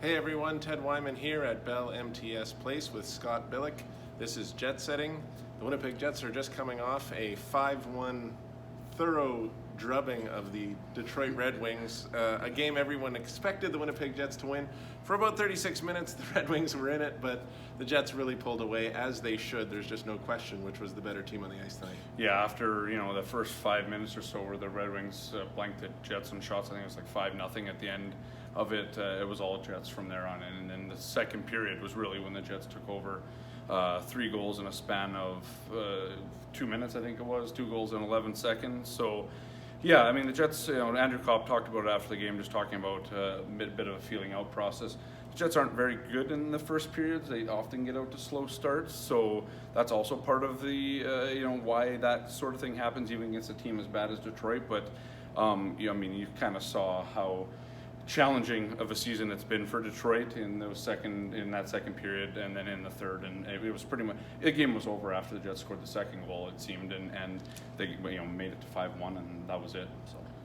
Hey everyone, Ted Wyman here at Bell MTS Place with Scott Billick. This is Jet Setting. The Winnipeg Jets are just coming off a 5-1 thorough drubbing of the Detroit Red Wings, a game everyone expected the Winnipeg Jets to win. For about 36 minutes, the Red Wings were in it, but the Jets really pulled away, as they should. There's just no question which was the better team on the ice tonight. Yeah, after the first 5 minutes or so where the Red Wings blanked the Jets in shots, I think it was like 5-0 at the end of it. It was all Jets from there on, and then the second period was really when the Jets took over. 3 goals in a span of 2 minutes, I think it was, 2 goals in 11 seconds. So, yeah, I mean, the Jets, Andrew Kopp talked about it after the game, just talking about a bit of a feeling out process. The Jets aren't very good in the first periods. They often get out to slow starts, so that's also part of the, why that sort of thing happens, even against a team as bad as Detroit. But, you kind of saw how challenging of a season it's been for Detroit in that second period, and then in the third, and it was pretty much the game was over after the Jets scored the second goal, it seemed, and they made it to 5-1, and that was it.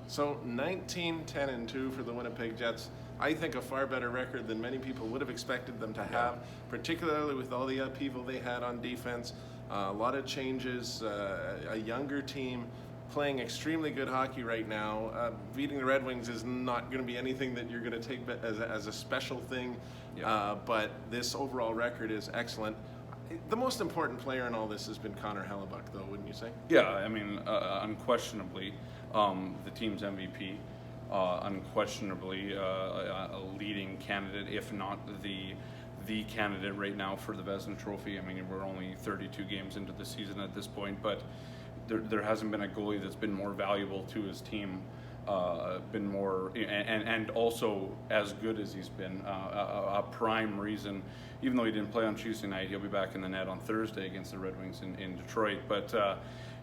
So 19-10-2 for the Winnipeg Jets. I think a far better record than many people would have expected them to have, particularly with all the upheaval they had on defense. A lot of changes, a younger team playing extremely good hockey right now. Beating the Red Wings is not going to be anything that you're going to take as a special thing, but this overall record is excellent. The most important player in all this has been Connor Hellebuck, though, wouldn't you say? Yeah, I mean, unquestionably, the team's MVP, unquestionably a leading candidate, if not the candidate right now for the Vezina Trophy. I mean, we're only 32 games into the season at this point, but there hasn't been a goalie that's been more valuable to his team, been more, and also as good as he's been. A prime reason, even though he didn't play on Tuesday night, he'll be back in the net on Thursday against the Red Wings in Detroit. But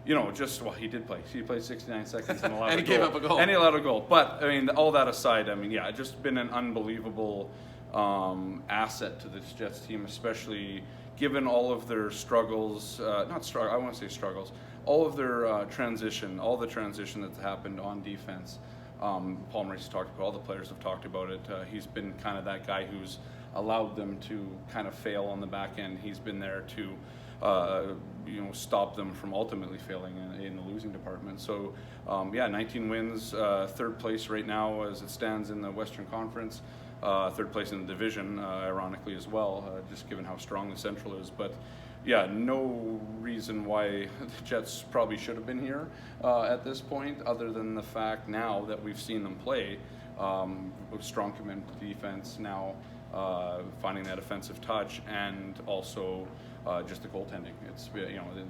he did play. He played 69 seconds and allowed and he gave up a goal. And he allowed a goal. But I mean, all that aside, I mean, yeah, just been an unbelievable asset to this Jets team, especially given all of their struggles. I want to say struggles. All of their all the transition that's happened on defense. Paul Maurice talked about, all the players have talked about it. He's been kind of that guy who's allowed them to kind of fail on the back end. He's been there to stop them from ultimately failing in the losing department. So 19 wins, third place right now as it stands in the Western Conference. Third place in the division, ironically as well, just given how strong the Central is. But yeah, no reason why the Jets probably should have been here at this point, other than the fact now that we've seen them play with strong commitment to defense, now finding that offensive touch, and also just the goaltending. It's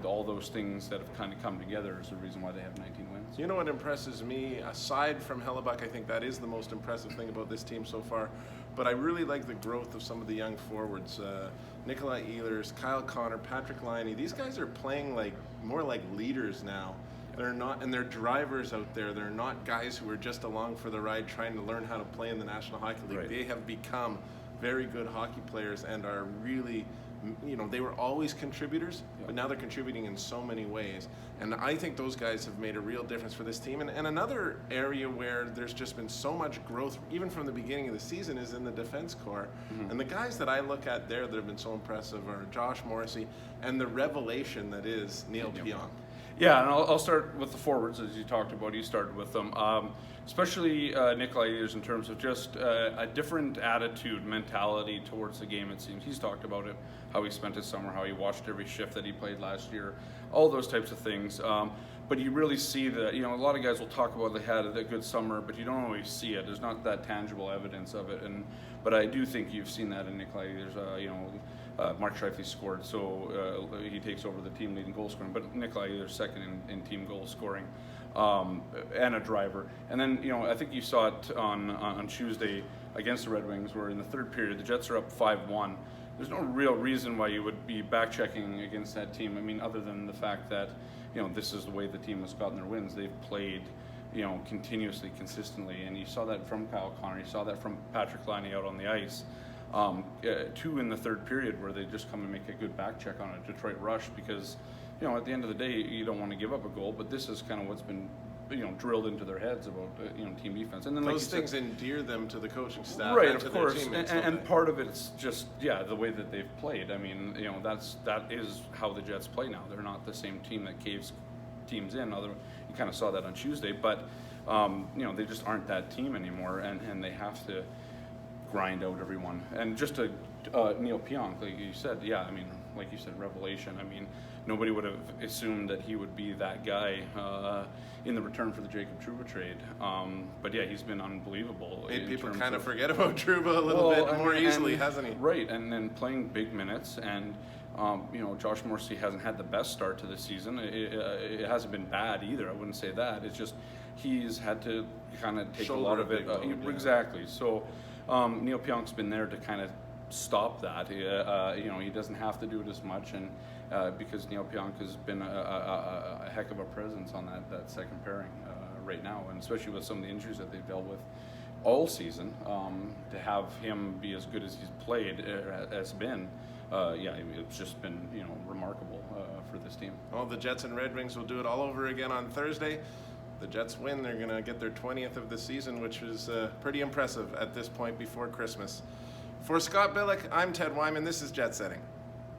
all those things that have kind of come together is the reason why they have 19 wins. You know what impresses me, aside from Hellebuck, I think that is the most impressive thing about this team so far, but I really like the growth of some of the young forwards. Nikolai Ehlers, Kyle Connor, Patrick Laine. These guys are playing more like leaders now. They're not, and they're drivers out there. They're not guys who are just along for the ride trying to learn how to play in the National Hockey League. Right. They have become very good hockey players and are really, they were always contributors, but now they're contributing in so many ways. And I think those guys have made a real difference for this team. And another area where there's just been so much growth, even from the beginning of the season, is in the defense corps. Mm-hmm. And the guys that I look at there that have been so impressive are Josh Morrissey and the revelation that is Neil Pionk. Yeah, and I'll start with the forwards, as you talked about. You started with them, especially Nikolai Ehlers, in terms of just a different attitude, mentality towards the game, it seems. He's talked about it, how he spent his summer, how he watched every shift that he played last year, all those types of things. But you really see that, a lot of guys will talk about they had a good summer, but you don't always see it. There's not that tangible evidence of it. But I do think you've seen that in Nikolai Ehlers. Mark Scheifele scored, so he takes over the team leading goal scoring. But Nikolai Ehlers second in team goal scoring, and a driver. And then I think you saw it on Tuesday against the Red Wings, where in the third period the Jets are up 5-1. There's no real reason why you would be back checking against that team. I mean, other than the fact that this is the way the team has gotten their wins. They've played continuously, consistently, and you saw that from Kyle Connor. You saw that from Patrick Laine out on the ice. 2 in the third period where they just come and make a good back check on a Detroit rush, because at the end of the day you don't want to give up a goal, but this is kind of what's been drilled into their heads about team defense. And then Those things endear them to the coaching staff right, and to of their course, teammates. and part of it's just the way that they've played. I mean, that is how the Jets play now. They're not the same team that caves teams in. Although you kind of saw that on Tuesday, but they just aren't that team anymore, and they have to grind out everyone. And just to Neil Pionk, like you said, revelation. I mean, nobody would have assumed that he would be that guy in the return for the Jacob Trouba trade. But yeah, he's been unbelievable. Made people kind of forget about Trouba a little bit more easily, hasn't he? Right, and then playing big minutes, and Josh Morrissey hasn't had the best start to the season. It hasn't been bad either. I wouldn't say that. It's just he's had to kind of take a lot of it. Exactly. So Neil Pionk's been there to kind of stop that. He doesn't have to do it as much, and because Neil Pionk has been a heck of a presence on that second pairing right now, and especially with some of the injuries that they've dealt with all season, to have him be as good as he's played has been. It's just been remarkable for this team. Well, the Jets and Red Wings will do it all over again on Thursday. The Jets win. They're going to get their 20th of the season, which is pretty impressive at this point before Christmas. For Scott Billick, I'm Ted Wyman. This is Jet Setting.